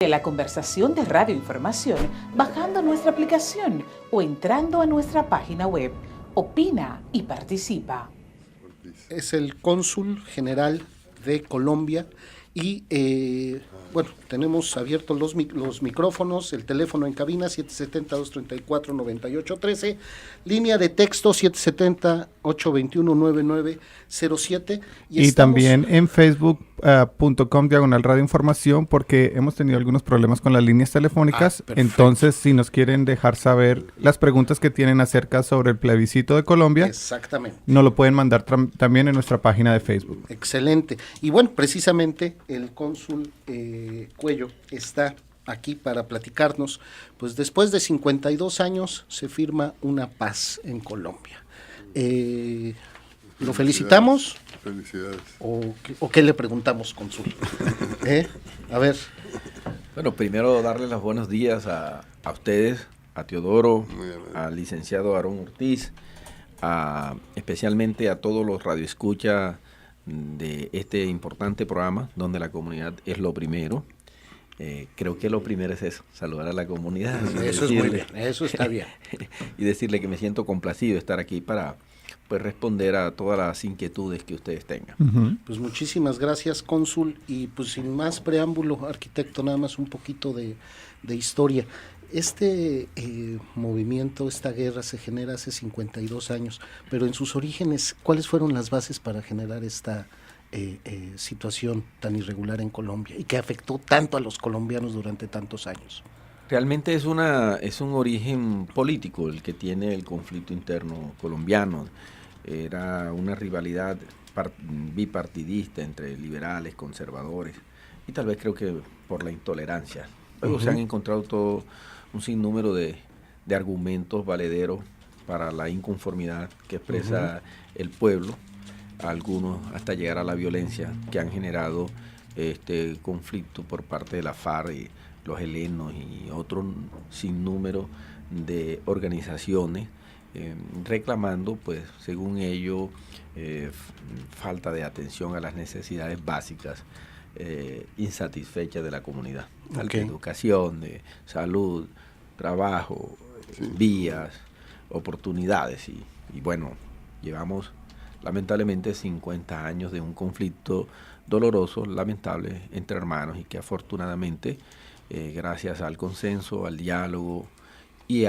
De la conversación de Radio Información bajando nuestra aplicación o entrando a nuestra página web. Opina y participa. Es el cónsul general de Colombia y bueno, tenemos abiertos los micrófonos, el teléfono en cabina 770-234-9813, línea de texto 770-821-9907. Y también en facebook.com/Radio Información, porque hemos tenido algunos problemas con las líneas telefónicas. Entonces, si nos quieren dejar saber las preguntas que tienen acerca sobre el plebiscito de Colombia, exactamente, nos lo pueden mandar también en nuestra página de Facebook. Excelente. Y bueno, precisamente el cónsul Cuello está aquí para platicarnos, pues después de 52 años se firma una paz en Colombia. ¿Lo felicitamos? Felicidades. ¿O qué le preguntamos, cónsul? A ver. Bueno, primero darle los buenos días a ustedes, a Teodoro, al licenciado Aarón Ortiz, especialmente a todos los radioescuchas de este importante programa, donde la comunidad es lo primero. Creo que lo primero es eso, saludar a la comunidad. Eso es muy bien, eso está bien. Y decirle que me siento complacido de estar aquí para pues responder a todas las inquietudes que ustedes tengan. Pues muchísimas gracias, cónsul, y pues sin más preámbulo, arquitecto, nada más un poquito de historia. Este movimiento, esta guerra se genera hace 52 años, pero en sus orígenes, ¿cuáles fueron las bases para generar esta situación tan irregular en Colombia y que afectó tanto a los colombianos durante tantos años? Realmente es un origen político el que tiene el conflicto interno colombiano. Era una rivalidad bipartidista entre liberales, conservadores, y tal vez creo que por la intolerancia. Luego se han encontrado todo un sinnúmero de argumentos valederos para la inconformidad que expresa el pueblo, algunos hasta llegar a la violencia que han generado este conflicto por parte de la FARC y los helenos y otro sinnúmero de organizaciones reclamando, pues según ello, falta de atención a las necesidades básicas insatisfechas de la comunidad, de educación, de salud, trabajo, vías, oportunidades y bueno, llevamos lamentablemente 50 años de un conflicto doloroso, lamentable entre hermanos y que afortunadamente gracias al consenso, al diálogo y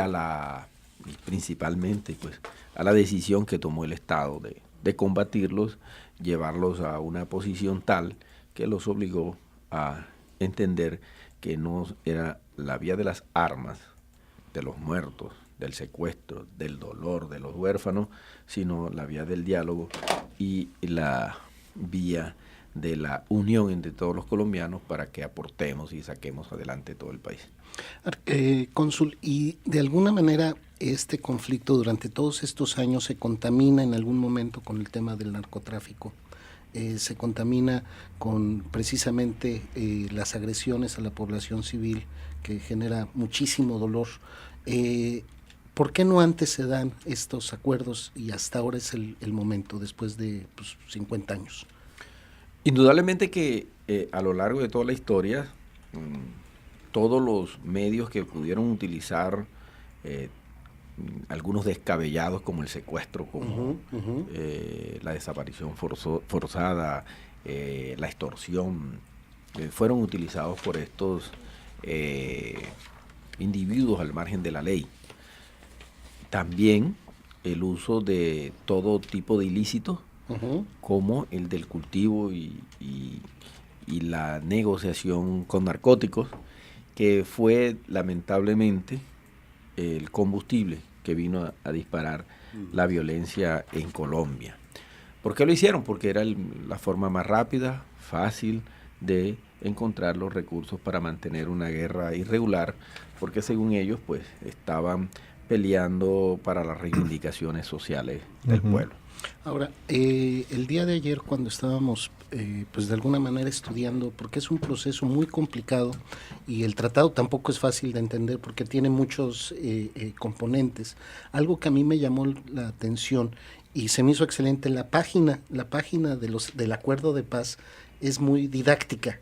principalmente pues a la decisión que tomó el Estado de combatirlos, llevarlos a una posición tal que los obligó a entender que no era la vía de las armas, de los muertos, del secuestro, del dolor, de los huérfanos, sino la vía del diálogo y la vía de la unión entre todos los colombianos para que aportemos y saquemos adelante todo el país. Cónsul, y de alguna manera este conflicto durante todos estos años se contamina en algún momento con el tema del narcotráfico. Se contamina con precisamente las agresiones a la población civil, que genera muchísimo dolor. ¿Por qué no antes se dan estos acuerdos y hasta ahora es el momento, después de 50 años? Indudablemente que a lo largo de toda la historia, todos los medios que pudieron utilizar, algunos descabellados como el secuestro, como la desaparición forzada, la extorsión, fueron utilizados por estos individuos al margen de la ley. También el uso de todo tipo de ilícitos, como el del cultivo y la negociación con narcóticos, que fue lamentablemente el combustible que vino a disparar la violencia en Colombia. ¿Por qué lo hicieron? Porque era la forma más rápida, fácil de encontrar los recursos para mantener una guerra irregular, porque según ellos pues estaban peleando para las reivindicaciones sociales del pueblo. Ahora, el día de ayer cuando estábamos pues de alguna manera estudiando, porque es un proceso muy complicado y el tratado tampoco es fácil de entender porque tiene muchos componentes, algo que a mí me llamó la atención y se me hizo excelente, la página del acuerdo de paz es muy didáctica,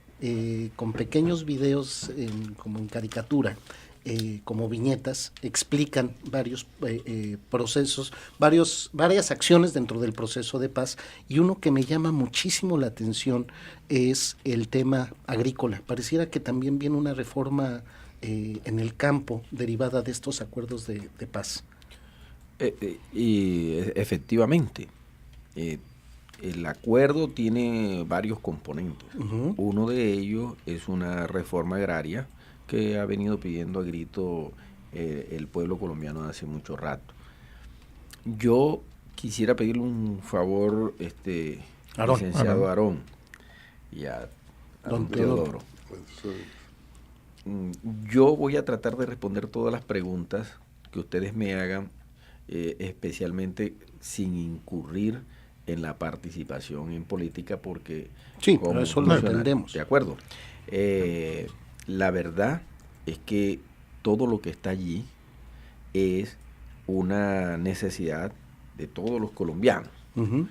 con pequeños videos como en caricatura, como viñetas, explican varios procesos, varias acciones dentro del proceso de paz, y uno que me llama muchísimo la atención es el tema agrícola. Pareciera que también viene una reforma en el campo derivada de estos acuerdos de paz. Y efectivamente, el acuerdo tiene varios componentes. Uh-huh. Uno de ellos es una reforma agraria que ha venido pidiendo a grito el pueblo colombiano hace mucho rato. Yo quisiera pedirle un favor, licenciado Aarón, y a don Teodoro. Yo voy a tratar de responder todas las preguntas que ustedes me hagan, especialmente sin incurrir en la participación en política, porque sí, eso lo entendemos. De acuerdo. La verdad es que todo lo que está allí es una necesidad de todos los colombianos. Uh-huh.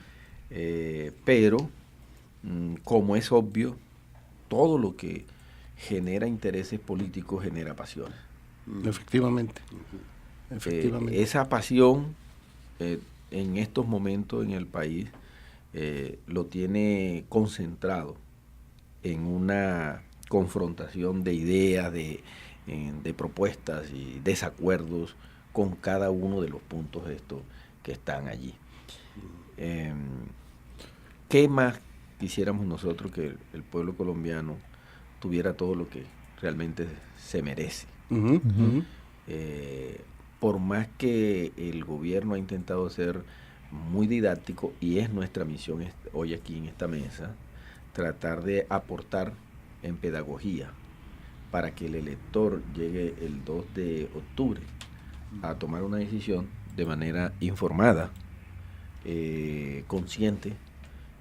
Pero, como es obvio, todo lo que genera intereses políticos genera pasiones. Efectivamente. Efectivamente. Esa pasión en estos momentos en el país lo tiene concentrado en una confrontación de ideas, de propuestas y desacuerdos con cada uno de los puntos estos que están allí. ¿Qué más quisiéramos nosotros que el pueblo colombiano tuviera todo lo que realmente se merece? Uh-huh, uh-huh. Por más que el gobierno ha intentado ser muy didáctico, y es nuestra misión hoy aquí en esta mesa, tratar de aportar en pedagogía para que el elector llegue el 2 de octubre a tomar una decisión de manera informada, consciente,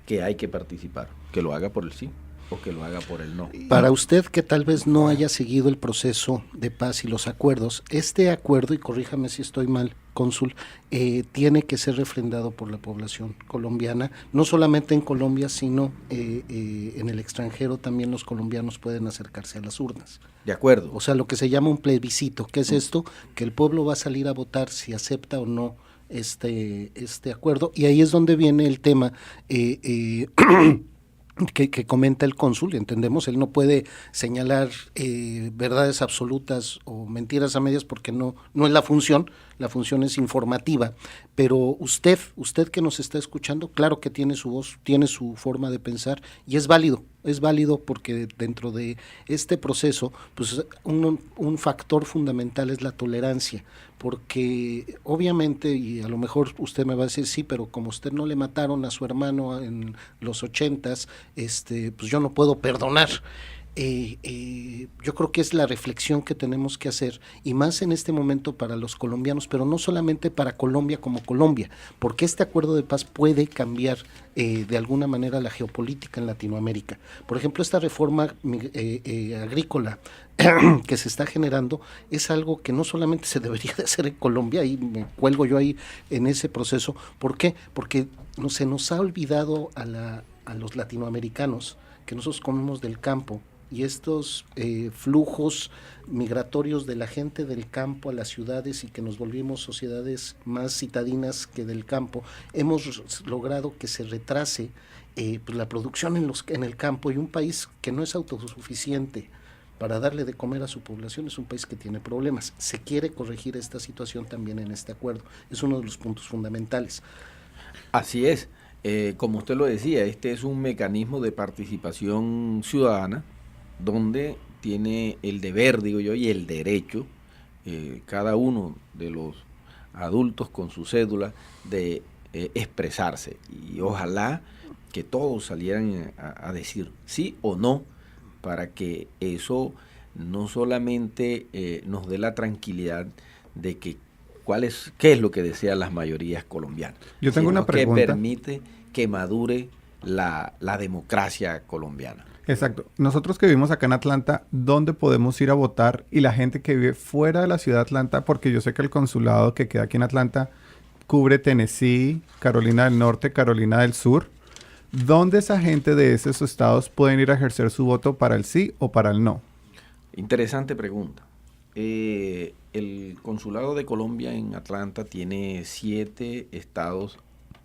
que hay que participar, que lo haga por el sí o que lo haga por el no. Para usted, que tal vez no haya seguido el proceso de paz y los acuerdos, este acuerdo, y corríjame si estoy mal, cónsul, tiene que ser refrendado por la población colombiana, no solamente en Colombia, sino en el extranjero también los colombianos pueden acercarse a las urnas. De acuerdo. O sea, lo que se llama un plebiscito. ¿Qué es esto? Que el pueblo va a salir a votar si acepta o no este acuerdo, y ahí es donde viene el tema que comenta el cónsul. Entendemos, él no puede señalar verdades absolutas o mentiras a medias porque no es la función es informativa, pero usted que nos está escuchando, claro que tiene su voz, tiene su forma de pensar, y es válido porque dentro de este proceso, pues un factor fundamental es la tolerancia, porque obviamente, y a lo mejor usted me va a decir, sí, pero como usted no le mataron a su hermano en los 80s, pues yo no puedo perdonar. Yo creo que es la reflexión que tenemos que hacer, y más en este momento para los colombianos, pero no solamente para Colombia como Colombia, porque este acuerdo de paz puede cambiar de alguna manera la geopolítica en Latinoamérica. Por ejemplo, esta reforma agrícola que se está generando es algo que no solamente se debería de hacer en Colombia, y me cuelgo yo ahí en ese proceso. ¿Por qué? Porque se nos ha olvidado a los latinoamericanos que nosotros comemos del campo, y estos flujos migratorios de la gente del campo a las ciudades, y que nos volvimos sociedades más citadinas que del campo, hemos logrado que se retrase pues la producción en el campo, y un país que no es autosuficiente para darle de comer a su población es un país que tiene problemas. Se quiere corregir esta situación también en este acuerdo, es uno de los puntos fundamentales. Así es, como usted lo decía, este es un mecanismo de participación ciudadana donde tiene el deber, digo yo, y el derecho, cada uno de los adultos con su cédula, de expresarse, y ojalá que todos salieran a decir sí o no, para que eso no solamente nos dé la tranquilidad de que qué es lo que desean las mayorías colombianas. Yo tengo una pregunta. Que permite que madure la democracia colombiana. Exacto. Nosotros que vivimos acá en Atlanta, ¿dónde podemos ir a votar? Y la gente que vive fuera de la ciudad de Atlanta, porque yo sé que el consulado que queda aquí en Atlanta cubre Tennessee, Carolina del Norte, Carolina del Sur. ¿Dónde esa gente de esos estados pueden ir a ejercer su voto para el sí o para el no? Interesante pregunta. El Consulado de Colombia en Atlanta tiene 7 estados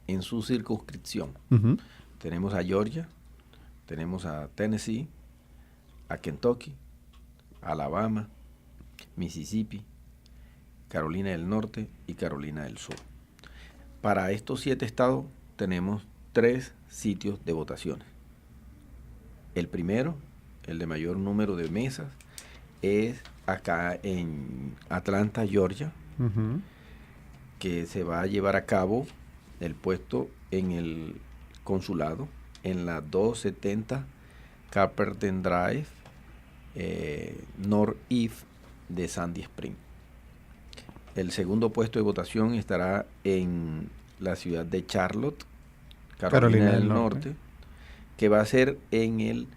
en su circunscripción. Ujú. Tenemos a Georgia, tenemos a Tennessee, a Kentucky, Alabama, Mississippi, Carolina del Norte y Carolina del Sur. Para estos 7 estados tenemos 3 sitios de votaciones. El primero, el de mayor número de mesas, es acá en Atlanta, Georgia, Ujú. que se va a llevar a cabo el puesto en el consulado, en la 270 Carpenter Drive, Northeast de Sandy Spring. El segundo puesto de votación estará en la ciudad de Charlotte, Carolina del Norte, que va a ser en el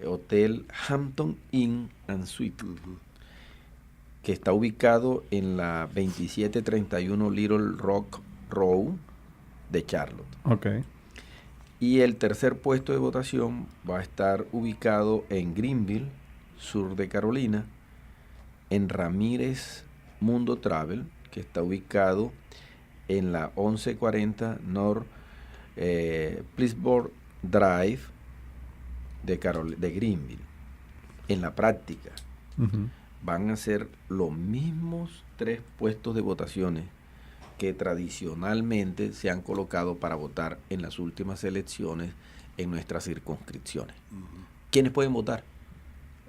Hotel Hampton Inn and Suite, que está ubicado en la 2731 Little Rock Road de Charlotte. Ok. Y el tercer puesto de votación va a estar ubicado en Greenville, sur de Carolina, en Ramírez Mundo Travel, que está ubicado en la 1140 North Pleasant Drive de Greenville. En la práctica, Ujú. van a ser los mismos 3 puestos de votaciones que tradicionalmente se han colocado para votar en las últimas elecciones en nuestras circunscripciones. ¿Quiénes pueden votar?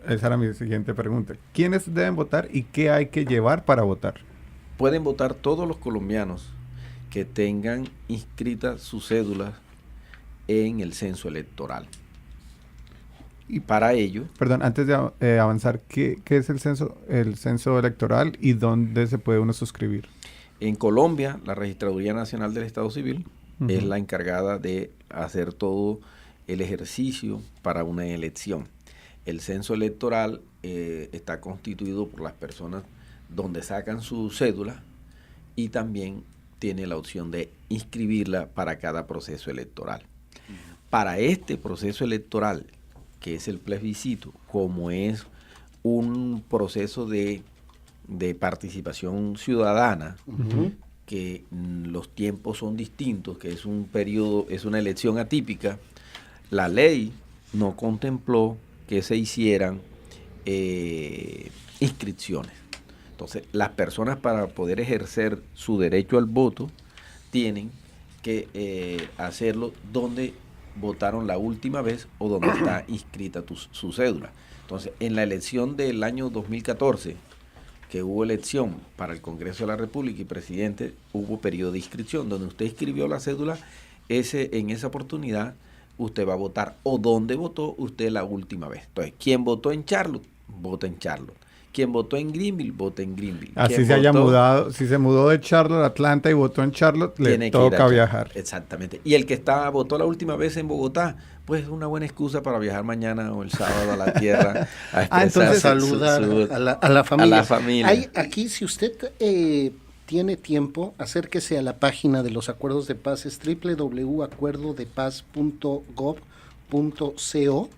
Esa era mi siguiente pregunta. ¿Quiénes deben votar y qué hay que llevar para votar? Pueden votar todos los colombianos que tengan inscritas sus cédulas en el censo electoral. Y para ello, Perdón, antes de avanzar, ¿qué es el censo electoral y dónde se puede uno suscribir? en Colombia, la Registraduría Nacional del Estado Civil Ujú. es la encargada de hacer todo el ejercicio para una elección. El censo electoral está constituido por las personas donde sacan su cédula y también tiene la opción de inscribirla para cada proceso electoral. Para este proceso electoral, que es el plebiscito, como es un proceso de participación ciudadana, que los tiempos son distintos, que es un periodo, es una elección atípica, la ley no contempló que se hicieran inscripciones. Entonces, las personas para poder ejercer su derecho al voto tienen que hacerlo donde votaron la última vez o donde está inscrita su cédula. Entonces, en la elección del año 2014, que hubo elección para el Congreso de la República y presidente, hubo periodo de inscripción donde usted inscribió la cédula, en esa oportunidad usted va a votar o donde votó usted la última vez. Entonces, quien votó en Charlotte, vota en Charlotte. Quien votó en Greenville, vota en Greenville. Así Quien se haya votó, mudado, si se mudó de Charlotte a Atlanta y votó en Charlotte, le tiene que ir a toca Charlotte. viajar. Exactamente. Y el que votó la última vez en Bogotá, pues es una buena excusa para viajar mañana o el sábado a la tierra a expresar Entonces saludar a la familia. A la familia. Aquí, si usted tiene tiempo, acérquese a la página de los acuerdos de paz, es www.acuerdodepaz.gov.co,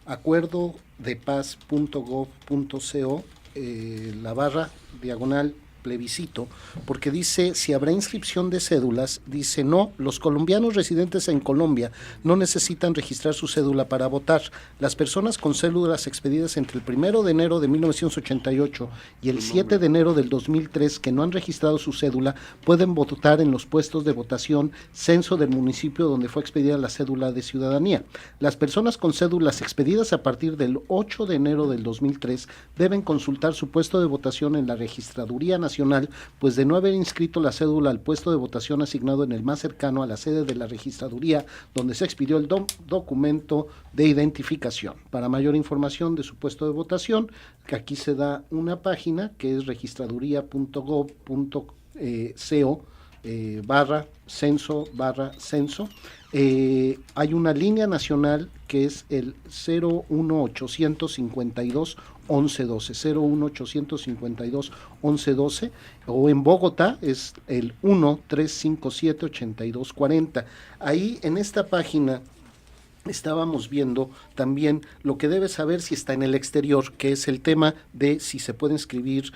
acuerdodepaz.gov.co, // plebiscito, porque dice, si habrá inscripción de cédulas, dice, no, los colombianos residentes en Colombia no necesitan registrar su cédula para votar. Las personas con cédulas expedidas entre el 1 de enero de 1988 y el 7 de enero del 2003 que no han registrado su cédula pueden votar en los puestos de votación censo del municipio donde fue expedida la cédula de ciudadanía. Las personas con cédulas expedidas a partir del 8 de enero del 2003 deben consultar su puesto de votación en la Registraduría Nacional, pues de no haber inscrito la cédula al puesto de votación asignado en el más cercano a la sede de la registraduría donde se expidió el documento de identificación. Para mayor información de su puesto de votación, que aquí se da una página que es registraduría.gov.co /censo. Hay una línea nacional que es el 01852 1112, 01852 1112, o en Bogotá es el 1357 8240. Ahí en esta página estábamos viendo también lo que debe saber si está en el exterior, que es el tema de si se puede inscribir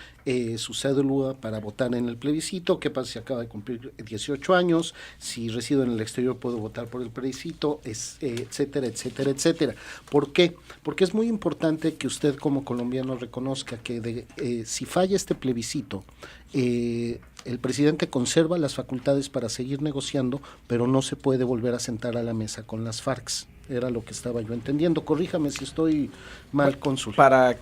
su cédula para votar en el plebiscito, qué pasa si acaba de cumplir 18 años, si resido en el exterior puedo votar por el plebiscito, etcétera, etcétera, etcétera. ¿Por qué? Porque es muy importante que usted como colombiano reconozca que si falla este plebiscito, el presidente conserva las facultades para seguir negociando, pero no se puede volver a sentar a la mesa con las FARC. Era lo que estaba yo entendiendo. Corríjame si estoy mal, cónsul. Para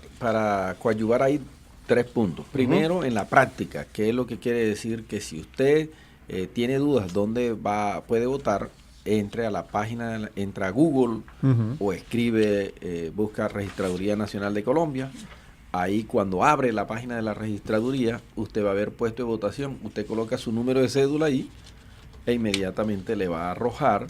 coadyuvar ahí 3 puntos. Primero, en la práctica, que es lo que quiere decir que si usted tiene dudas dónde puede votar, entre a la página, entra a Google o escribe, busca Registraduría Nacional de Colombia. Ahí cuando abre la página de la registraduría, usted va a ver puesto de votación, usted coloca su número de cédula ahí e inmediatamente le va a arrojar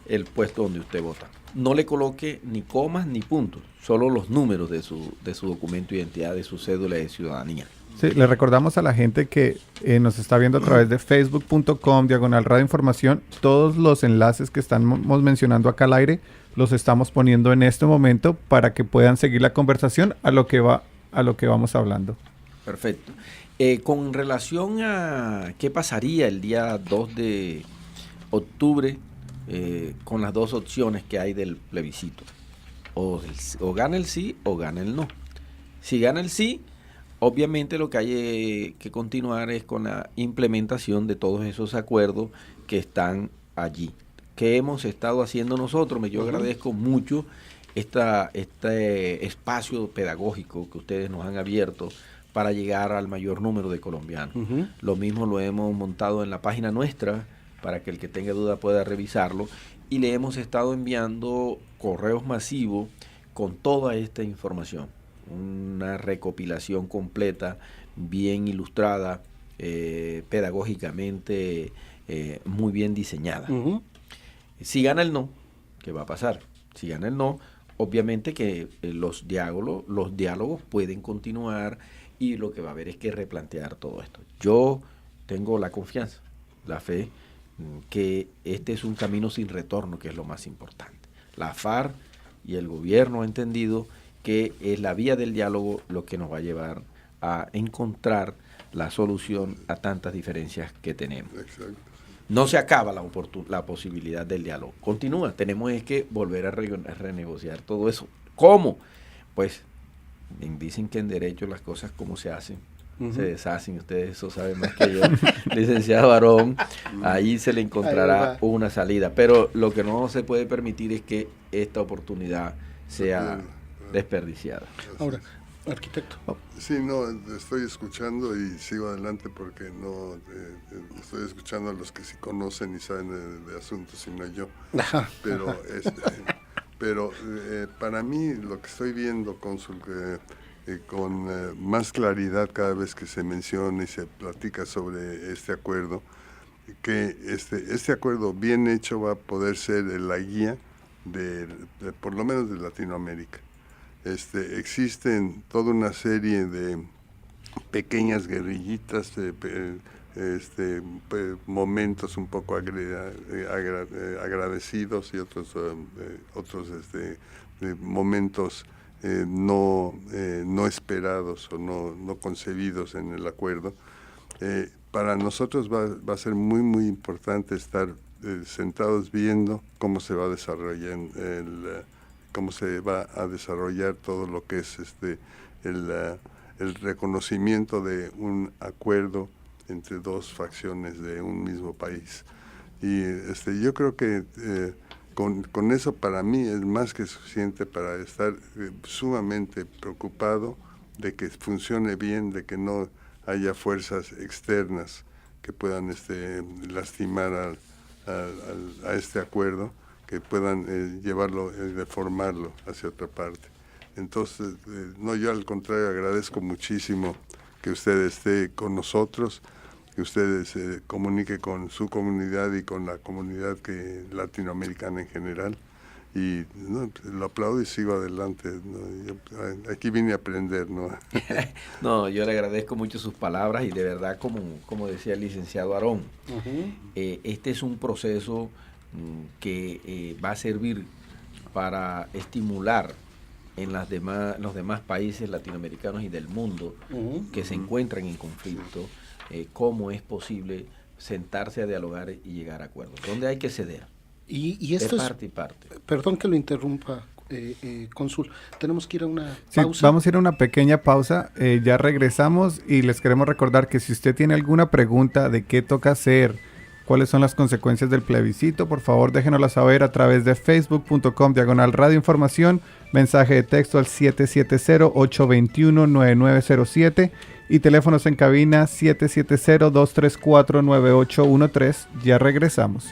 el puesto donde usted vota. No le coloque ni comas ni puntos, solo los números de su documento de identidad, de su cédula de ciudadanía. Sí, le recordamos a la gente que nos está viendo a través de facebook.com/radioinformación. Todos los enlaces que estamos mencionando acá al aire los estamos poniendo en este momento para que puedan seguir la conversación a lo que vamos hablando. Perfecto. Con relación a qué pasaría el día 2 de octubre con las dos opciones que hay del plebiscito. O gana el sí o gana el no. Si gana el sí, obviamente lo que hay que continuar es con la implementación de todos esos acuerdos que están allí. ¿Qué hemos estado haciendo nosotros? Yo agradezco mucho este espacio pedagógico que ustedes nos han abierto para llegar al mayor número de colombianos. Lo mismo lo hemos montado en la página nuestra para que el que tenga duda pueda revisarlo, y le hemos estado enviando correos masivos con toda esta información, una recopilación completa, bien ilustrada, pedagógicamente muy bien diseñada. Si gana el no, ¿qué va a pasar? Si gana el no, obviamente que los diálogos pueden continuar, y lo que va a haber es que replantear todo esto. Yo tengo la confianza, la fe, que este es un camino sin retorno, que es lo más importante. La FARC y el gobierno han entendido que es la vía del diálogo lo que nos va a llevar a encontrar la solución a tantas diferencias que tenemos. Exacto. No se acaba la posibilidad del diálogo, continúa, tenemos es que volver a renegociar todo eso. ¿Cómo? Pues dicen que en derecho las cosas como se hacen, se deshacen, ustedes eso saben más que yo, licenciado Aarón, ahí se le encontrará una salida, pero lo que no se puede permitir es que esta oportunidad sea desperdiciada. Ahora, arquitecto. Sí, no, estoy escuchando y sigo adelante porque no estoy escuchando a los que sí conocen y saben de asuntos y no yo. Pero para mí lo que estoy viendo, cónsul, con más claridad cada vez que se menciona y se platica sobre este acuerdo, que este acuerdo bien hecho va a poder ser la guía de por lo menos de Latinoamérica. Existen toda una serie de pequeñas guerrillitas, momentos un poco agradecidos y otros momentos no esperados o no concebidos en el acuerdo. Para nosotros va a ser muy, muy importante estar sentados viendo cómo se va a desarrollar todo lo que es el reconocimiento de un acuerdo entre dos facciones de un mismo país. Y yo creo que con eso para mí es más que suficiente para estar sumamente preocupado de que funcione bien, de que no haya fuerzas externas que puedan lastimar a este acuerdo, que puedan llevarlo, deformarlo hacia otra parte. Entonces, yo al contrario agradezco muchísimo que usted esté con nosotros, que usted se comunique con su comunidad y con la comunidad latinoamericana en general. Y lo aplaudo y sigo adelante. Yo aquí vine a aprender, ¿no? No, yo le agradezco mucho sus palabras y de verdad, como decía el licenciado Aarón, este es un proceso que va a servir para estimular en los demás países latinoamericanos y del mundo que se encuentran en conflicto, cómo es posible sentarse a dialogar y llegar a acuerdos. ¿Dónde hay que ceder? Y esto de parte y parte. Perdón que lo interrumpa, cónsul. Tenemos que ir a una Sí, pausa. vamos a ir a una pequeña pausa. Ya regresamos y les queremos recordar que si usted tiene alguna pregunta de qué toca hacer, cuáles son las consecuencias del plebiscito, por favor déjenosla saber a través de facebook.com/radioinformación, mensaje de texto al 770-821-9907 y teléfonos en cabina 770-234-9813. Ya regresamos.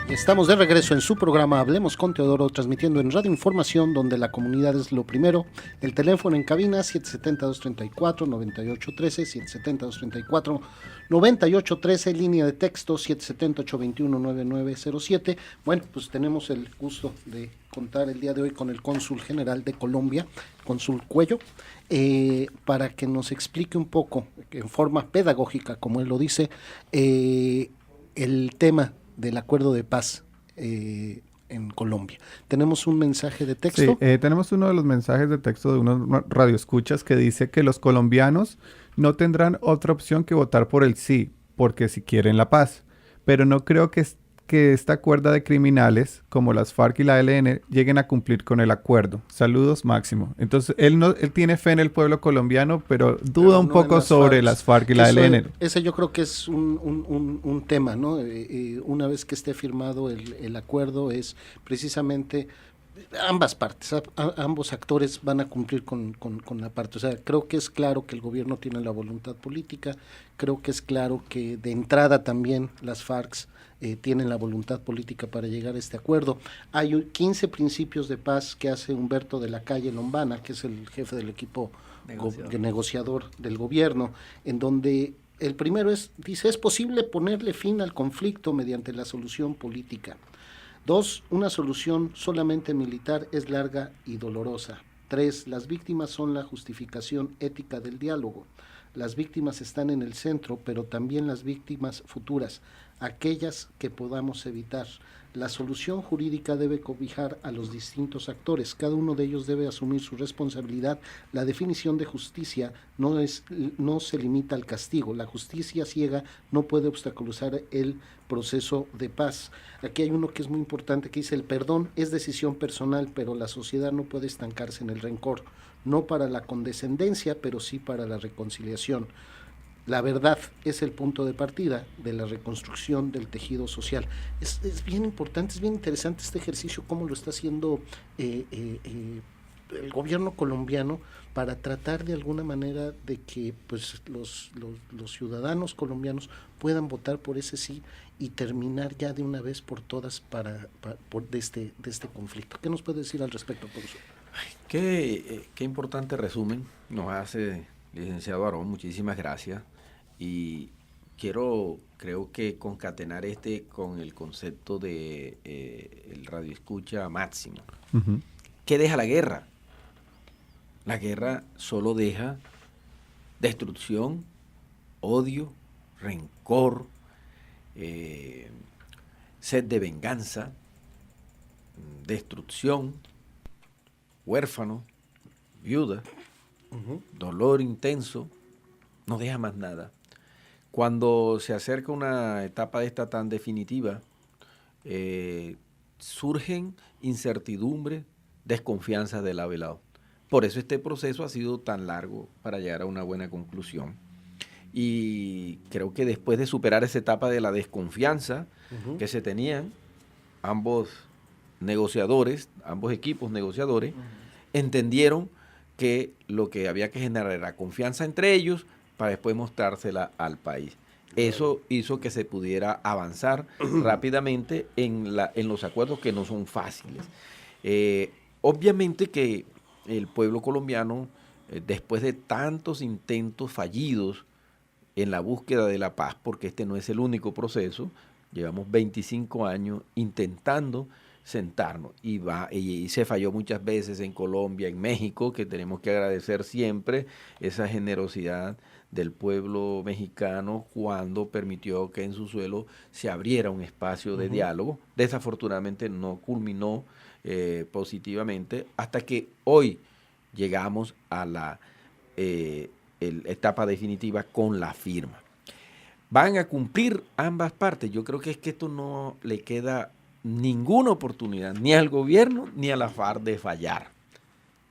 Estamos de regreso en su programa Hablemos con Teodoro, transmitiendo en Radio Información, donde la comunidad es lo primero. El teléfono en cabina 770-234-9813, 770-234-9813, línea de texto 770-821-9907. Bueno, pues tenemos el gusto de contar el día de hoy con el cónsul general de Colombia, cónsul Cuello, para que nos explique un poco, en forma pedagógica, como él lo dice, el tema del acuerdo de paz en Colombia. Tenemos un mensaje de texto. Sí, tenemos uno de los mensajes de texto de unos radioescuchas que dice que los colombianos no tendrán otra opción que votar por el sí, porque si quieren la paz. Pero no creo que esta cuerda de criminales, como las FARC y la ELN, lleguen a cumplir con el acuerdo. Saludos, Máximo. Entonces, él tiene fe en el pueblo colombiano, pero duda un poco sobre las FARC y la ELN. Ese yo creo que es un tema, ¿no? Una vez que esté firmado el acuerdo, es precisamente ambas partes, ambos actores van a cumplir con la parte. O sea, creo que es claro que el gobierno tiene la voluntad política, creo que es claro que de entrada también las FARC tienen la voluntad política para llegar a este acuerdo. Hay 15 principios de paz que hace Humberto de la Calle Lombana, que es el jefe del equipo negociador del gobierno, en donde el primero dice, es posible ponerle fin al conflicto mediante la solución política. 2, una solución solamente militar es larga y dolorosa. 3, las víctimas son la justificación ética del diálogo. Las víctimas están en el centro, pero también las víctimas futuras, aquellas que podamos evitar. La solución jurídica debe cobijar a los distintos actores, cada uno de ellos debe asumir su responsabilidad. La definición de justicia no se limita al castigo, la justicia ciega no puede obstaculizar el proceso de paz. Aquí hay uno que es muy importante que dice, el perdón es decisión personal, pero la sociedad no puede estancarse en el rencor, no para la condescendencia, pero sí para la reconciliación. La verdad es el punto de partida de la reconstrucción del tejido social. Es bien importante, es bien interesante este ejercicio, cómo lo está haciendo el gobierno colombiano para tratar de alguna manera de que pues los ciudadanos colombianos puedan votar por ese sí y terminar ya de una vez por todas de este conflicto. ¿Qué nos puede decir al respecto, cónsul? Qué importante resumen nos hace, licenciado Aarón, muchísimas gracias. Y creo que concatenar con el concepto de el radioescucha Máximo. Uh-huh. ¿Qué deja la guerra? La guerra solo deja destrucción, odio, rencor, sed de venganza, destrucción, huérfano, viuda, dolor intenso, no deja más nada. Cuando se acerca una etapa de esta tan definitiva, surgen incertidumbres, desconfianzas de lado y lado. Por eso este proceso ha sido tan largo para llegar a una buena conclusión. Y creo que después de superar esa etapa de la desconfianza que se tenían, ambos equipos negociadores, entendieron que lo que había que generar era confianza entre ellos para después mostrársela al país. Eso hizo que se pudiera avanzar rápidamente en los acuerdos que no son fáciles. Obviamente que el pueblo colombiano, después de tantos intentos fallidos en la búsqueda de la paz, porque este no es el único proceso, llevamos 25 años intentando sentarnos. Y se falló muchas veces en Colombia, en México, que tenemos que agradecer siempre esa generosidad del pueblo mexicano cuando permitió que en su suelo se abriera un espacio de diálogo. Desafortunadamente no culminó positivamente hasta que hoy llegamos a la etapa definitiva con la firma. Van a cumplir ambas partes. Yo creo que es que esto no le queda ninguna oportunidad ni al gobierno ni a la FARC de fallar.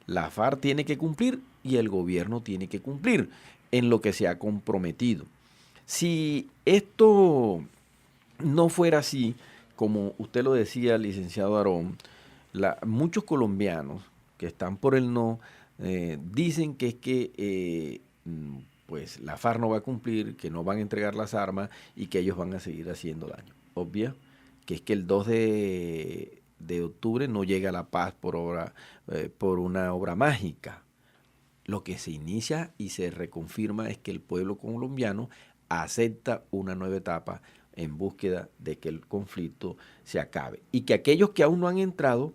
La FARC tiene que cumplir y el gobierno tiene que cumplir en lo que se ha comprometido. Si esto no fuera así, como usted lo decía, licenciado Aarón, muchos colombianos que están por el no dicen que es que pues la FARC no va a cumplir, que no van a entregar las armas y que ellos van a seguir haciendo daño. Obvio que es que el 2 de octubre no llega la paz por una obra mágica. Lo que se inicia y se reconfirma es que el pueblo colombiano acepta una nueva etapa en búsqueda de que el conflicto se acabe. Y que aquellos que aún no han entrado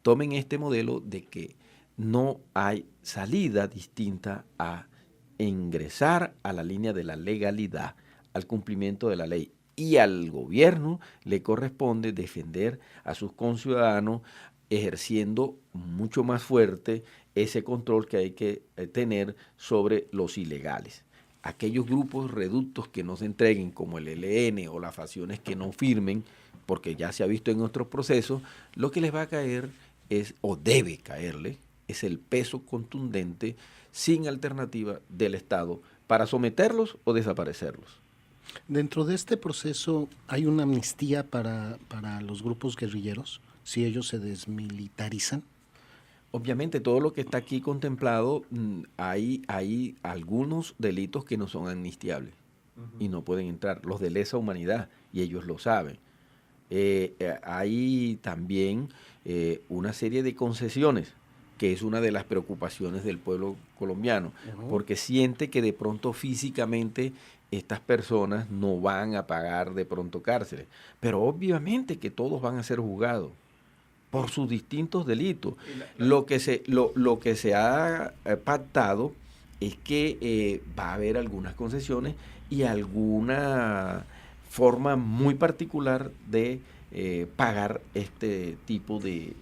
tomen este modelo de que no hay salida distinta a ingresar a la línea de la legalidad, al cumplimiento de la ley. Y al gobierno le corresponde defender a sus conciudadanos ejerciendo mucho más fuerte ese control que hay que tener sobre los ilegales. Aquellos grupos reductos que no se entreguen, como el ELN o las facciones que no firmen, porque ya se ha visto en otros procesos, lo que les va a caer es, o debe caerle, es el peso contundente sin alternativa del Estado para someterlos o desaparecerlos. Dentro de este proceso, ¿hay una amnistía para los grupos guerrilleros si ellos se desmilitarizan? Obviamente todo lo que está aquí contemplado, hay algunos delitos que no son amnistiables y no pueden entrar, los de lesa humanidad, y ellos lo saben. Hay también una serie de concesiones, que es una de las preocupaciones del pueblo colombiano, porque siente que de pronto físicamente estas personas no van a pagar de pronto cárceles, pero obviamente que todos van a ser juzgados por sus distintos delitos. Lo que se ha pactado es que va a haber algunas concesiones y alguna forma muy particular de pagar este tipo de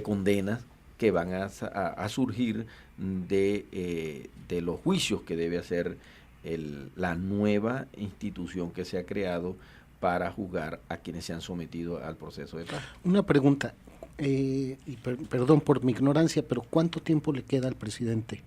condenas que van a surgir de los juicios que debe hacer la nueva institución que se ha creado para juzgar a quienes se han sometido al proceso de paz. Una pregunta, perdón por mi ignorancia, pero ¿cuánto tiempo le queda al presidente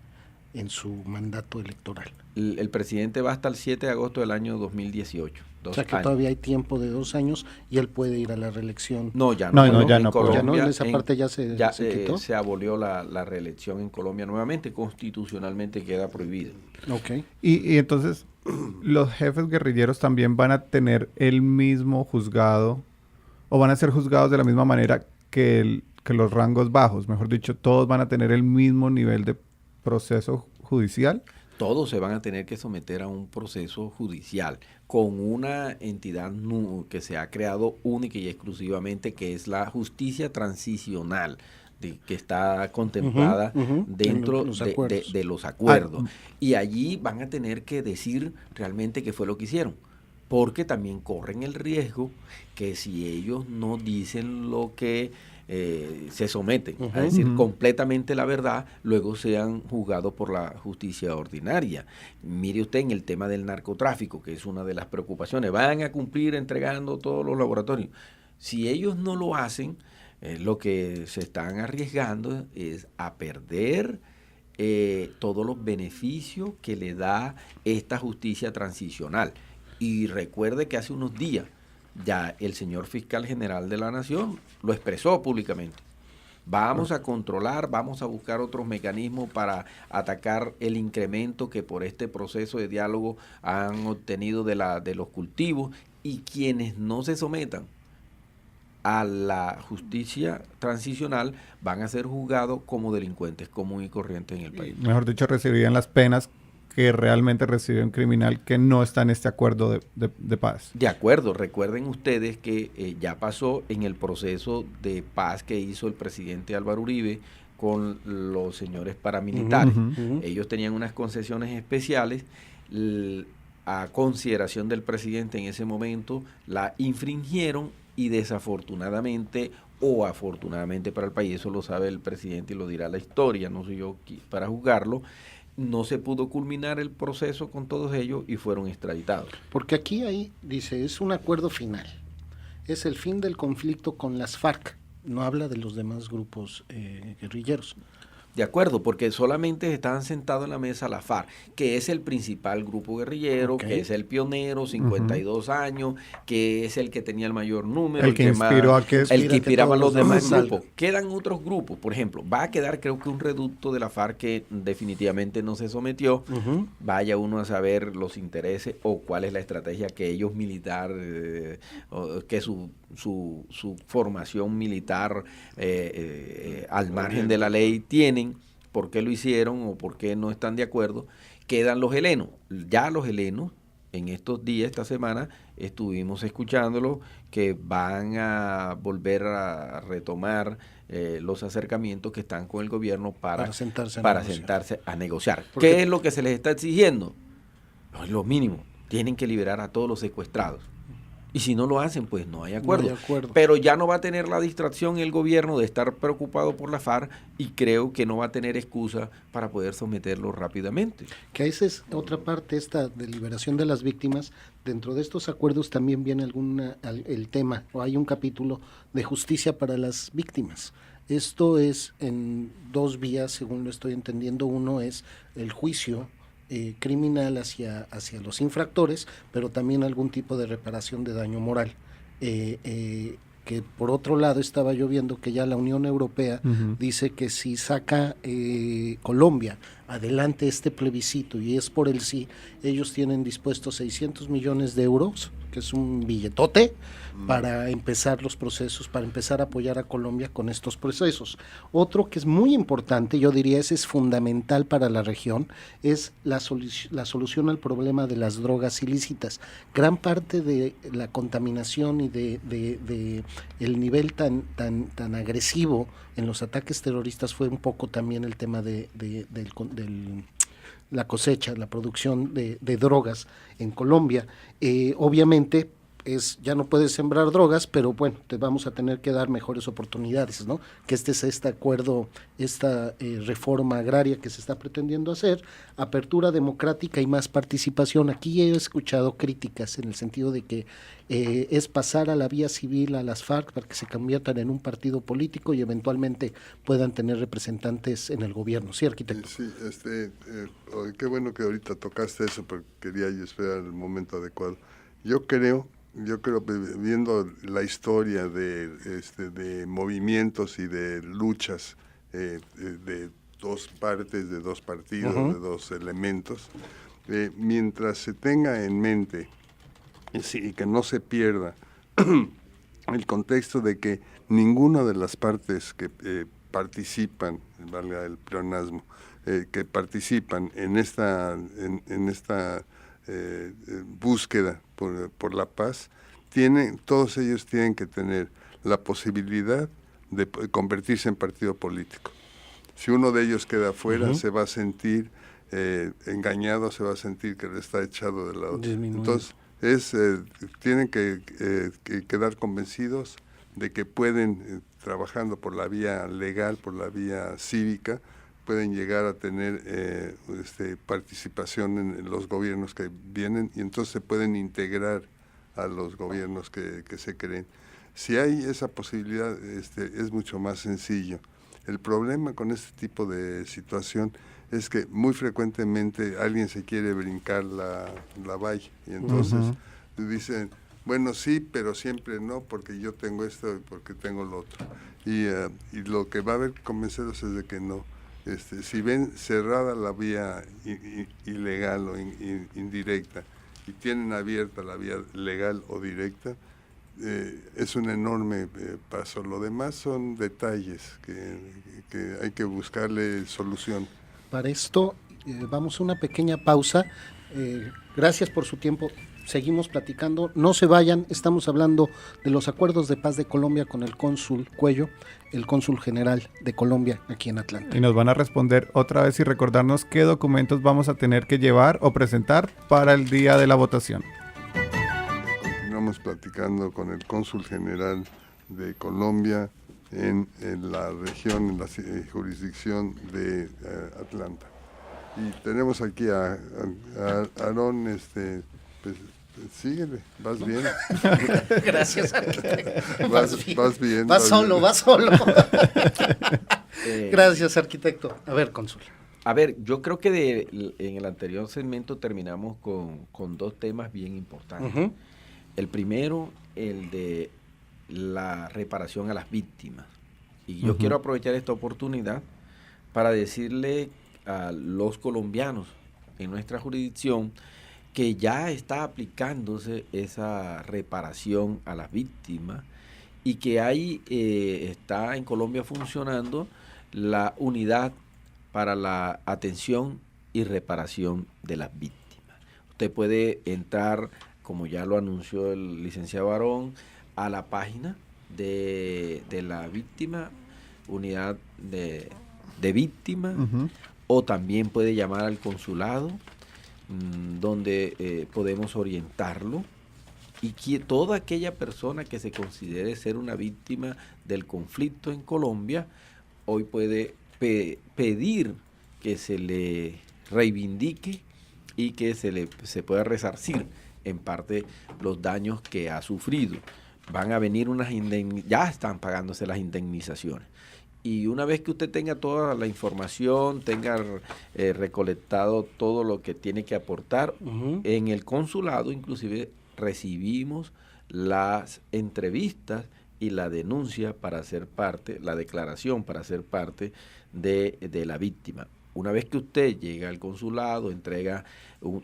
en su mandato electoral? El presidente va hasta el 7 de agosto del año 2018. O sea que todavía hay tiempo de 2 años y él puede ir a la reelección. No, ya no. En Colombia, ya no, en esa parte ya se quitó. Se abolió la reelección en Colombia nuevamente, constitucionalmente queda prohibido. Okay. Y entonces, ¿los jefes guerrilleros también van a tener el mismo juzgado o van a ser juzgados de la misma manera que los rangos bajos? Mejor dicho, ¿todos van a tener el mismo nivel de proceso judicial? Todos se van a tener que someter a un proceso judicial con una entidad que se ha creado única y exclusivamente, que es la justicia transicional, que está contemplada dentro de los acuerdos. Y allí van a tener que decir realmente qué fue lo que hicieron, porque también corren el riesgo que si ellos no dicen lo que se someten a decir completamente la verdad, luego sean juzgados por la justicia ordinaria. Mire usted en el tema del narcotráfico, que es una de las preocupaciones, van a cumplir entregando todos los laboratorios. Si ellos no lo hacen, lo que se están arriesgando es a perder todos los beneficios que le da esta justicia transicional. Y recuerde que hace unos días ya el señor fiscal general de la Nación lo expresó públicamente. Vamos a controlar, vamos a buscar otros mecanismos para atacar el incremento que por este proceso de diálogo han obtenido de los cultivos, y quienes no se sometan a la justicia transicional van a ser juzgados como delincuentes comunes y corrientes en el país. Mejor dicho, recibirían las penas que realmente recibe un criminal que no está en este acuerdo de paz. De acuerdo, recuerden ustedes que ya pasó en el proceso de paz que hizo el presidente Álvaro Uribe con los señores paramilitares. Ellos tenían unas concesiones especiales, a consideración del presidente en ese momento, la infringieron y desafortunadamente o afortunadamente para el país, eso lo sabe el presidente y lo dirá la historia, no soy yo para juzgarlo, no se pudo culminar el proceso con todos ellos y fueron extraditados. Porque aquí ahí dice, es un acuerdo final, es el fin del conflicto con las FARC, no habla de los demás grupos guerrilleros. De acuerdo, porque solamente estaban sentados en la mesa la FARC, que es el principal grupo guerrillero, que es el pionero, 52 años, que es el que tenía el mayor número, el que inspiró a que el que inspiraba a los demás grupos. Quedan otros grupos, por ejemplo, va a quedar creo que un reducto de la FARC que definitivamente no se sometió. Vaya uno a saber los intereses o cuál es la estrategia que ellos militar, que su formación militar al margen de la ley tienen, por qué lo hicieron o por qué no están de acuerdo. Quedan los helenos. Ya los helenos, en estos días, esta semana, estuvimos escuchándolos que van a volver a retomar los acercamientos que están con el gobierno para sentarse a negociar. ¿Qué es lo que se les está exigiendo? Pues lo mínimo, tienen que liberar a todos los secuestrados. Y si no lo hacen, pues no hay acuerdo. Pero ya no va a tener la distracción el gobierno de estar preocupado por la FARC y creo que no va a tener excusa para poder someterlo rápidamente. Que esa es otra parte, esta de liberación de las víctimas. Dentro de estos acuerdos también viene el tema, o hay un capítulo de justicia para las víctimas. Esto es en dos vías, según lo estoy entendiendo. Uno es el juicio criminal hacia los infractores, pero también algún tipo de reparación de daño moral. Que por otro lado estaba yo viendo que ya la Unión Europea dice que si saca Colombia adelante este plebiscito y es por el sí, ellos tienen dispuestos 600 millones de euros, que es un billetote, para empezar los procesos, para empezar a apoyar a Colombia con estos procesos. Otro que es muy importante, yo diría ese es fundamental para la región, es la solución al problema de las drogas ilícitas. Gran parte de la contaminación y de el nivel tan agresivo en los ataques terroristas fue un poco también el tema de la cosecha, la producción de drogas en Colombia. Obviamente ya no puedes sembrar drogas, pero bueno, te vamos a tener que dar mejores oportunidades, ¿no? Que es este acuerdo, esta reforma agraria que se está pretendiendo hacer, apertura democrática y más participación. Aquí he escuchado críticas en el sentido de que es pasar a la vía civil a las FARC para que se conviertan en un partido político y eventualmente puedan tener representantes en el gobierno. ¿Sí, arquitecto? Sí, qué bueno que ahorita tocaste eso, porque quería yo esperar el momento adecuado. Yo creo, viendo la historia de movimientos y de luchas de dos partes, de dos partidos, de dos elementos, mientras se tenga en mente y que no se pierda el contexto de que ninguna de las partes que participan, valga el pleonasmo, que participan en esta búsqueda por la paz, todos ellos tienen que tener la posibilidad de convertirse en partido político. Si uno de ellos queda afuera, se va a sentir engañado, se va a sentir que le está echado de lado. Entonces, tienen que quedar convencidos de que pueden, trabajando por la vía legal, por la vía cívica, pueden llegar a tener participación en los gobiernos que vienen y entonces se pueden integrar a los gobiernos que se creen. Si hay esa posibilidad, es mucho más sencillo. El problema con este tipo de situación es que muy frecuentemente alguien se quiere brincar la valla y entonces dicen, bueno, sí, pero siempre no, porque yo tengo esto y porque tengo lo otro. Y lo que va a haber que convencerlos es de que no. Si ven cerrada la vía ilegal o indirecta y tienen abierta la vía legal o directa, es un enorme paso. Lo demás son detalles que hay que buscarle solución. Para esto, vamos a una pequeña pausa. Gracias por su tiempo. Seguimos platicando. No se vayan. Estamos hablando de los acuerdos de paz de Colombia con el cónsul Cuello, el cónsul general de Colombia aquí en Atlanta. Y nos van a responder otra vez y recordarnos qué documentos vamos a tener que llevar o presentar para el día de la votación. Continuamos platicando con el cónsul general de Colombia en la región, en la jurisdicción de Atlanta. Y tenemos aquí a Aarón, pues, síguele, vas bien. Gracias, arquitecto. Vas bien. Vas solo. Gracias, arquitecto. A ver, cónsul. A ver, yo creo que en el anterior segmento terminamos con dos temas bien importantes. Uh-huh. El primero, el de la reparación a las víctimas. Y yo quiero aprovechar esta oportunidad para decirle a los colombianos en nuestra jurisdicción que ya está aplicándose esa reparación a las víctimas y que ahí está en Colombia funcionando la unidad para la atención y reparación de las víctimas. Usted puede entrar, como ya lo anunció el licenciado Aarón, a la página de la víctima, unidad de víctimas, o también puede llamar al consulado, donde podemos orientarlo, y que toda aquella persona que se considere ser una víctima del conflicto en Colombia, hoy puede pedir que se le reivindique y que se pueda resarcir en parte los daños que ha sufrido. Van a venir ya están pagándose las indemnizaciones. Y una vez que usted tenga toda la información, tenga recolectado todo lo que tiene que aportar, en el consulado inclusive recibimos las entrevistas y la denuncia para ser parte, la declaración para ser parte de la víctima. Una vez que usted llega al consulado, entrega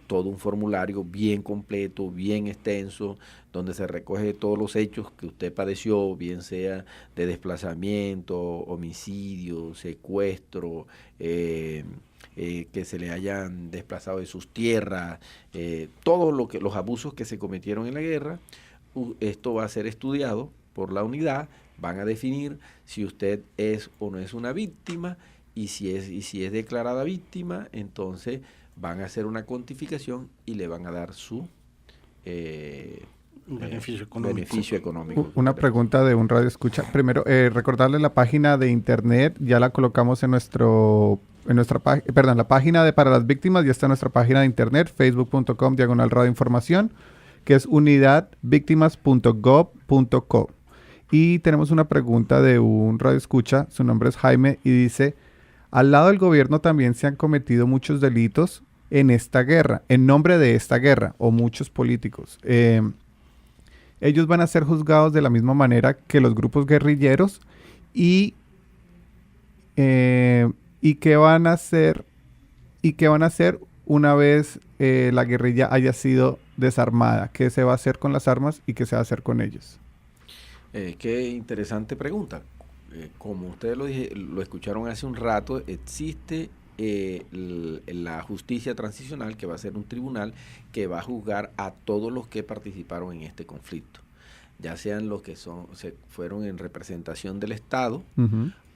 todo un formulario bien completo, bien extenso, donde se recoge todos los hechos que usted padeció, bien sea de desplazamiento, homicidio, secuestro, que se le hayan desplazado de sus tierras, todos los abusos que se cometieron en la guerra. Esto va a ser estudiado por la unidad, van a definir si usted es o no es una víctima, y si es declarada víctima, entonces van a hacer una cuantificación y le van a dar su beneficio económico. Una pregunta de un radio escucha. Primero, recordarle la página de internet, ya la colocamos en la página para las víctimas, ya está en nuestra página de internet, facebook.com/radioinformación, que es unidadvictimas.gov.co. Y tenemos una pregunta de un radio escucha, su nombre es Jaime, y dice: al lado del gobierno también se han cometido muchos delitos en esta guerra, en nombre de esta guerra, o muchos políticos. Ellos van a ser juzgados de la misma manera que los grupos guerrilleros, y qué van a hacer una vez la guerrilla haya sido desarmada. ¿Qué se va a hacer con las armas y qué se va a hacer con ellos? Qué interesante pregunta. Como ustedes lo escucharon hace un rato, existe la justicia transicional, que va a ser un tribunal que va a juzgar a todos los que participaron en este conflicto, ya sean los que fueron en representación del Estado,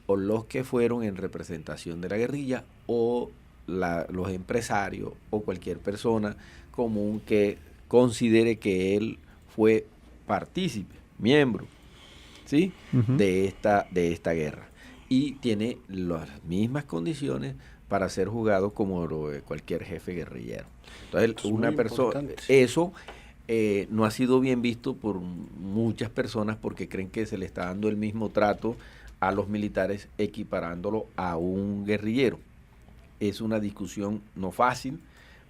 o los que fueron en representación de la guerrilla, o los empresarios, o cualquier persona común que considere que él fue partícipe, miembro, ¿sí? de esta guerra, y tiene las mismas condiciones para ser juzgado como cualquier jefe guerrillero. Entonces, una persona, eso no ha sido bien visto por muchas personas, porque creen que se le está dando el mismo trato a los militares, equiparándolo a un guerrillero. Es una discusión no fácil,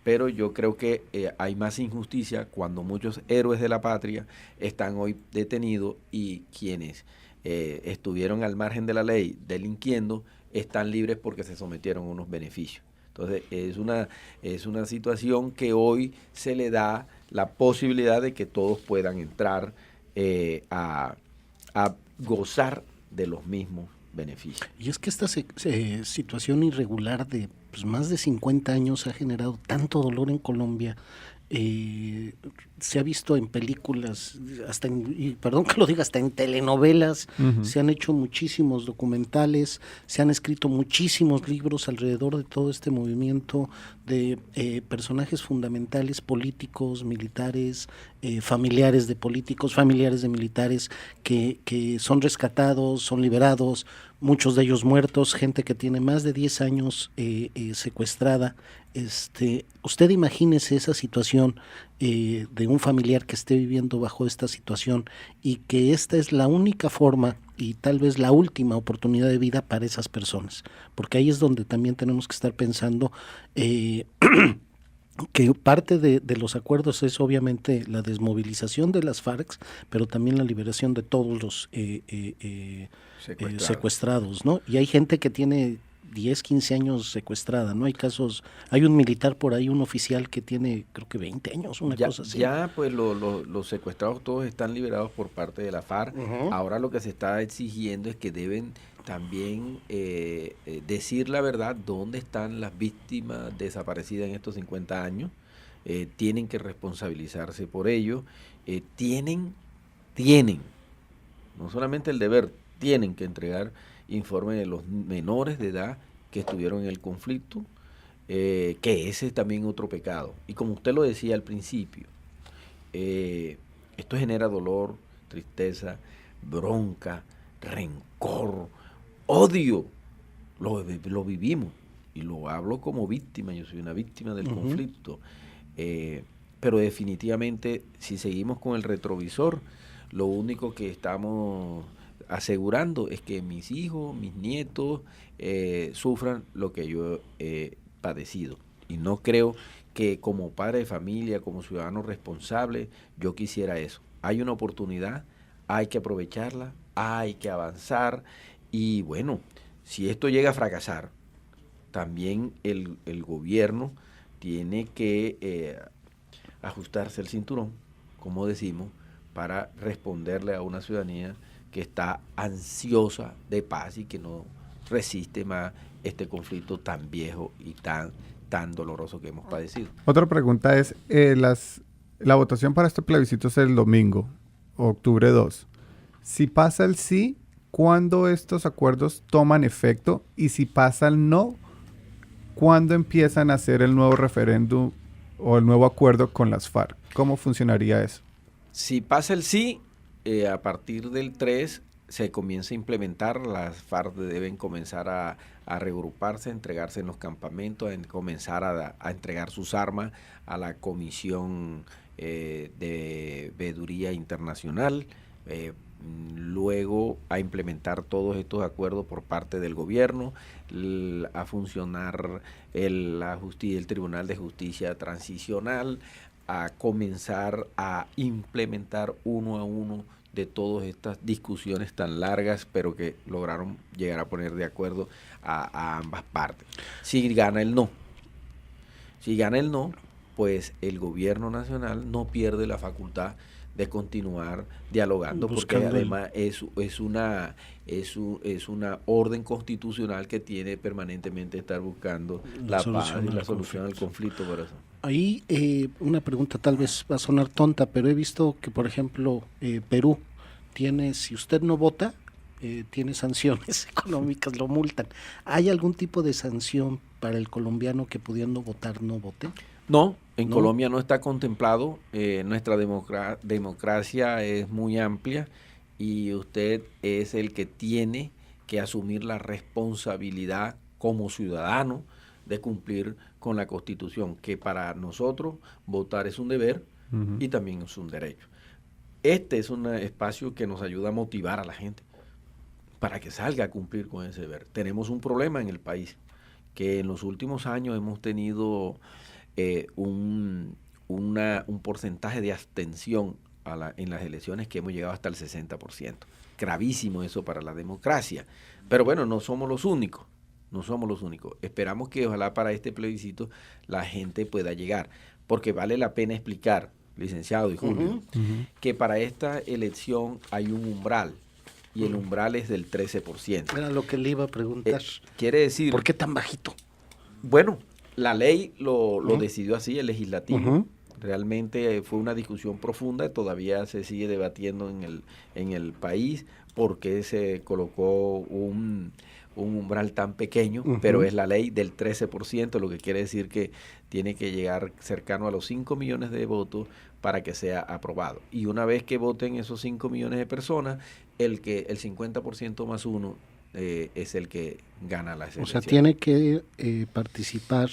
pero yo creo que hay más injusticia cuando muchos héroes de la patria están hoy detenidos, y quienes estuvieron al margen de la ley delinquiendo están libres porque se sometieron a unos beneficios. Entonces es una situación que hoy se le da la posibilidad de que todos puedan entrar a gozar de los mismos beneficios. Y es que esta situación irregular de pues más de 50 años ha generado tanto dolor en Colombia. Se ha visto en películas, hasta y perdón que lo diga, hasta en telenovelas, se han hecho muchísimos documentales, se han escrito muchísimos libros alrededor de todo este movimiento de personajes fundamentales, políticos, militares, familiares de políticos, familiares de militares, que son rescatados, son liberados, muchos de ellos muertos, gente que tiene más de 10 años secuestrada. Usted imagínese esa situación de un familiar que esté viviendo bajo esta situación y que esta es la única forma y tal vez la última oportunidad de vida para esas personas, porque ahí es donde también tenemos que estar pensando que parte de los acuerdos es obviamente la desmovilización de las FARC, pero también la liberación de todos los secuestrados, ¿no? Y hay gente que tiene 10, 15 años secuestrada, ¿no? Hay casos, hay un militar por ahí, un oficial que tiene creo que 20 años, una cosa así. Ya pues los secuestrados todos están liberados por parte de la FARC. Ahora lo que se está exigiendo es que deben también decir la verdad, dónde están las víctimas desaparecidas en estos 50 años. Tienen que responsabilizarse por ello. Tienen, no solamente el deber, tienen que entregar informe de los menores de edad que estuvieron en el conflicto, que ese es también otro pecado. Y como usted lo decía al principio, esto genera dolor, tristeza, bronca, rencor, odio. Lo vivimos y lo hablo como víctima, yo soy una víctima del conflicto. Pero definitivamente, si seguimos con el retrovisor, lo único que estamos asegurando es que mis hijos, mis nietos sufran lo que yo he padecido. Y no creo que como padre de familia, como ciudadano responsable, yo quisiera eso. Hay una oportunidad, hay que aprovecharla, hay que avanzar. Y bueno, si esto llega a fracasar, también el gobierno tiene que ajustarse el cinturón, como decimos, para responderle a una ciudadanía que está ansiosa de paz y que no resiste más este conflicto tan viejo y tan doloroso que hemos padecido. Otra pregunta es, la votación para este plebiscito es el domingo, octubre 2. Si pasa el sí, ¿cuándo estos acuerdos toman efecto? Y si pasa el no, ¿cuándo empiezan a hacer el nuevo referéndum o el nuevo acuerdo con las FARC? ¿Cómo funcionaría eso? Si pasa el sí, a partir del 3 se comienza a implementar, las FARC deben comenzar a reagruparse, a entregarse en los campamentos, a comenzar a entregar sus armas a la Comisión de Veeduría Internacional, luego a implementar todos estos acuerdos por parte del gobierno, a funcionar el Tribunal de Justicia Transicional, a comenzar a implementar uno a uno de todas estas discusiones tan largas, pero que lograron llegar a poner de acuerdo a ambas partes. Si gana el no, pues el gobierno nacional no pierde la facultad de continuar dialogando, porque además es una orden constitucional que tiene permanentemente estar buscando la paz y la solución al conflicto. Por eso. Ahí una pregunta tal vez va a sonar tonta, pero he visto que, por ejemplo, Perú tiene, si usted no vota, tiene sanciones económicas, lo multan. ¿Hay algún tipo de sanción para el colombiano que pudiendo votar no vote? No, en Colombia no está contemplado. Nuestra democracia es muy amplia y usted es el que tiene que asumir la responsabilidad como ciudadano de cumplir con la Constitución, que para nosotros votar es un deber y también es un derecho. Este es un espacio que nos ayuda a motivar a la gente para que salga a cumplir con ese deber. Tenemos un problema en el país, que en los últimos años hemos tenido un porcentaje de abstención en las elecciones que hemos llegado hasta el 60%. Gravísimo eso para la democracia. Pero bueno, no somos los únicos. Esperamos que ojalá para este plebiscito la gente pueda llegar, porque vale la pena explicar, licenciado y Julio, que para esta elección hay un umbral, y el umbral es del 13%. Era lo que le iba a preguntar. Quiere decir... ¿Por qué tan bajito? Bueno, la ley lo decidió así, el legislativo. Realmente fue una discusión profunda, todavía se sigue debatiendo en el país por qué se colocó un umbral tan pequeño, pero es la ley del 13%, lo que quiere decir que tiene que llegar cercano a los 5 millones de votos para que sea aprobado. Y una vez que voten esos 5 millones de personas, el 50% más uno es el que gana las elecciones. O sea, tiene que participar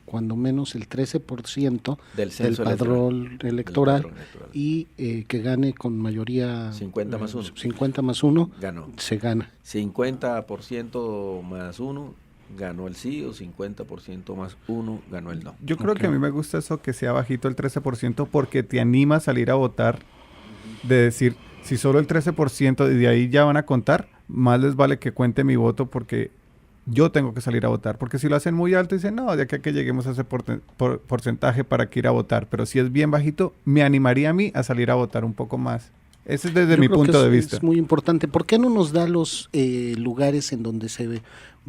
cuando menos el 13% del padrón electoral y que gane con mayoría 50 más 1. 50 más 1 ganó. Se gana. 50% más 1 ganó el sí, o 50% más 1 ganó el no. Yo creo que a mí me gusta eso, que sea bajito el 13%, porque te anima a salir a votar, de decir, si solo el 13% y de ahí ya van a contar, más les vale que cuente mi voto, porque yo tengo que salir a votar. Porque si lo hacen muy alto, dicen, no, de aquí a que lleguemos a ese porcentaje para que ir a votar. Pero si es bien bajito, me animaría a mí a salir a votar un poco más. Ese es desde mi punto de vista. Es muy importante. ¿Por qué no nos da los lugares en donde se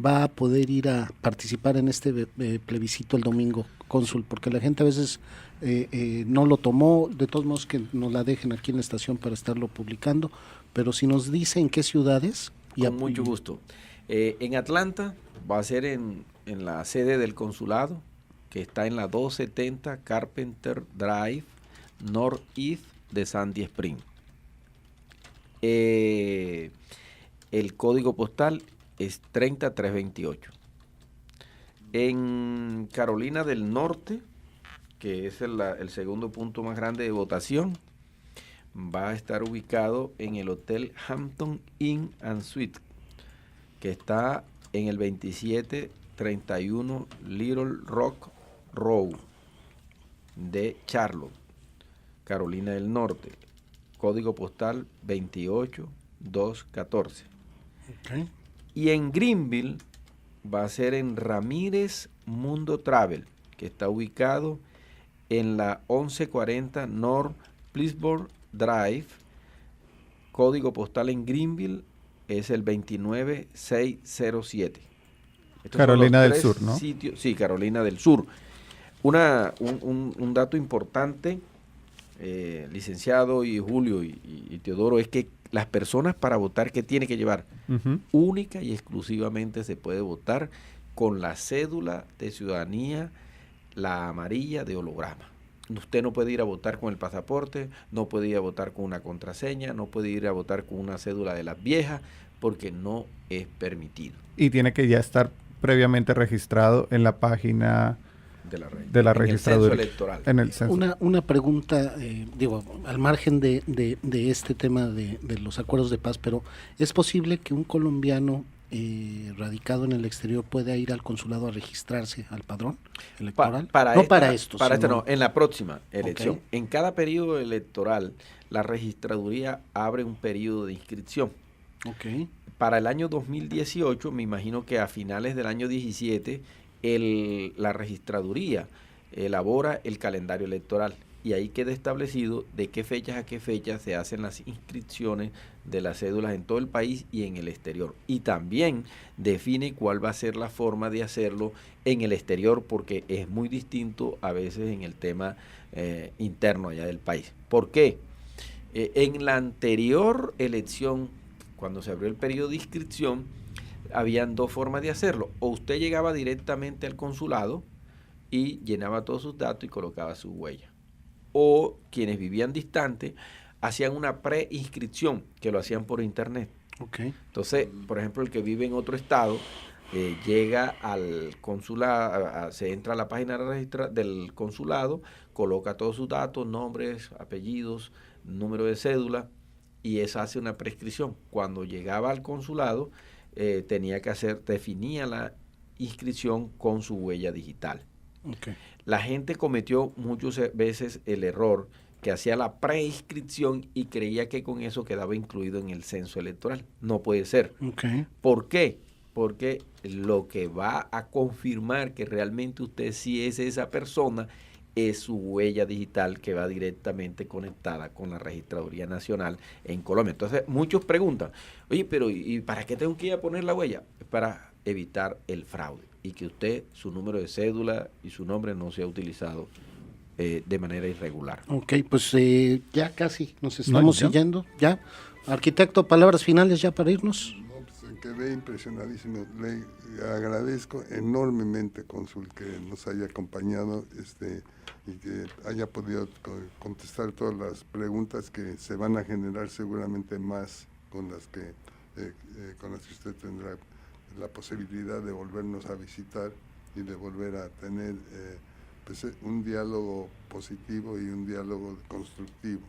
va a poder ir a participar en este plebiscito el domingo, cónsul? Porque la gente a veces no lo tomó, de todos modos que nos la dejen aquí en la estación para estarlo publicando, pero si nos dice en qué ciudades. Con mucho gusto. En Atlanta va a ser en la sede del consulado, que está en la 270 Carpenter Drive, Northeast de Sandy Spring. El código postal es 30328. En Carolina del Norte, que es el segundo punto más grande de votación, va a estar ubicado en el Hotel Hampton Inn and Suite, que está en el 2731 Little Rock Road de Charlotte, Carolina del Norte, código postal 28214. Okay. Y en Greenville va a ser en Ramírez Mundo Travel, que está ubicado en la 1140 North Pleasant Drive, código postal en Greenville es el 29607. Carolina del Sur, ¿no? Sitios, sí, Carolina del Sur. Un dato importante, licenciado y Julio y Teodoro, es que las personas para votar, ¿qué tiene que llevar? Única y exclusivamente se puede votar con la cédula de ciudadanía, la amarilla de holograma. Usted no puede ir a votar con el pasaporte, no puede ir a votar con una contraseña, no puede ir a votar con una cédula de las viejas, porque no es permitido. Y tiene que ya estar previamente registrado en la página de la registraduría. En el censo electoral. En el censo. Una pregunta, al margen de este tema de los acuerdos de paz, pero ¿es posible que un colombiano radicado en el exterior pueda ir al consulado a registrarse al padrón electoral? Para esto, sino... en la próxima elección. Okay. En cada periodo electoral, la registraduría abre un periodo de inscripción. Okay. Para el año 2018, me imagino que a finales del año 17, la registraduría elabora el calendario electoral y ahí queda establecido de qué fechas a qué fechas se hacen las inscripciones de las cédulas en todo el país y en el exterior. Y también define cuál va a ser la forma de hacerlo en el exterior, porque es muy distinto a veces en el tema interno allá del país. ¿Por qué? En la anterior elección, cuando se abrió el periodo de inscripción, habían dos formas de hacerlo. O usted llegaba directamente al consulado y llenaba todos sus datos y colocaba su huella. O quienes vivían distante hacían una preinscripción, que lo hacían por internet. Okay. Entonces, por ejemplo, el que vive en otro estado llega al consulado, se entra a la página del consulado, coloca todos sus datos, nombres, apellidos, número de cédula, y esa hace una prescripción. Cuando llegaba al consulado, definía la inscripción con su huella digital. Okay. La gente cometió muchas veces el error que hacía la preinscripción y creía que con eso quedaba incluido en el censo electoral. No puede ser. Okay. ¿Por qué? Porque lo que va a confirmar que realmente usted sí es esa persona es su huella digital, que va directamente conectada con la Registraduría Nacional en Colombia. Entonces, muchos preguntan, oye, pero ¿y para qué tengo que ir a poner la huella? Es para evitar el fraude. y que usted, su número de cédula y su nombre no sea utilizado de manera irregular. Ok, pues ya casi nos estamos siguiendo. Ya. Arquitecto, palabras finales ya para irnos. No, pues quedé impresionadísimo. Le agradezco enormemente, cónsul, que nos haya acompañado y que haya podido contestar todas las preguntas que se van a generar seguramente más con las que usted tendrá la posibilidad de volvernos a visitar y de volver a tener pues un diálogo positivo y un diálogo constructivo.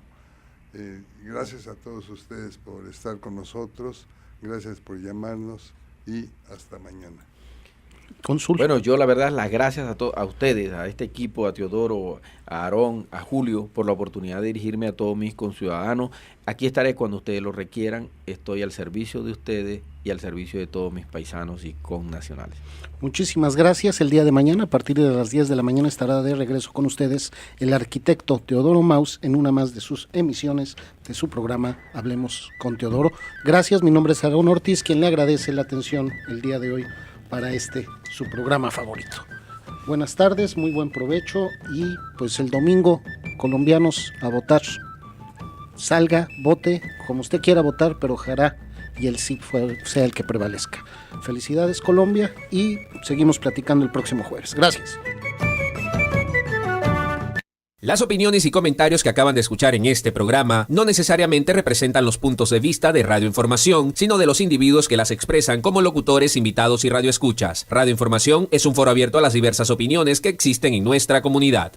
Gracias a todos ustedes por estar con nosotros, gracias por llamarnos y hasta mañana. Cónsul. Bueno, yo la verdad las gracias a ustedes, a este equipo, a Teodoro, a Aarón, a Julio, por la oportunidad de dirigirme a todos mis conciudadanos. Aquí estaré cuando ustedes lo requieran, estoy al servicio de ustedes y al servicio de todos mis paisanos y connacionales. Muchísimas gracias. El día de mañana, a partir de las 10 de la mañana, estará de regreso con ustedes el arquitecto Teodoro Maus en una más de sus emisiones de su programa Hablemos con Teodoro. Gracias, mi nombre es Aarón Ortiz, quien le agradece la atención el día de hoy para su programa favorito. Buenas tardes, muy buen provecho y pues el domingo, colombianos, a votar. Salga, vote, como usted quiera votar, pero ojalá y el sí sea el que prevalezca. Felicidades, Colombia, y seguimos platicando el próximo jueves. Gracias. Las opiniones y comentarios que acaban de escuchar en este programa no necesariamente representan los puntos de vista de Radio Información, sino de los individuos que las expresan como locutores, invitados y radioescuchas. Radio Información es un foro abierto a las diversas opiniones que existen en nuestra comunidad.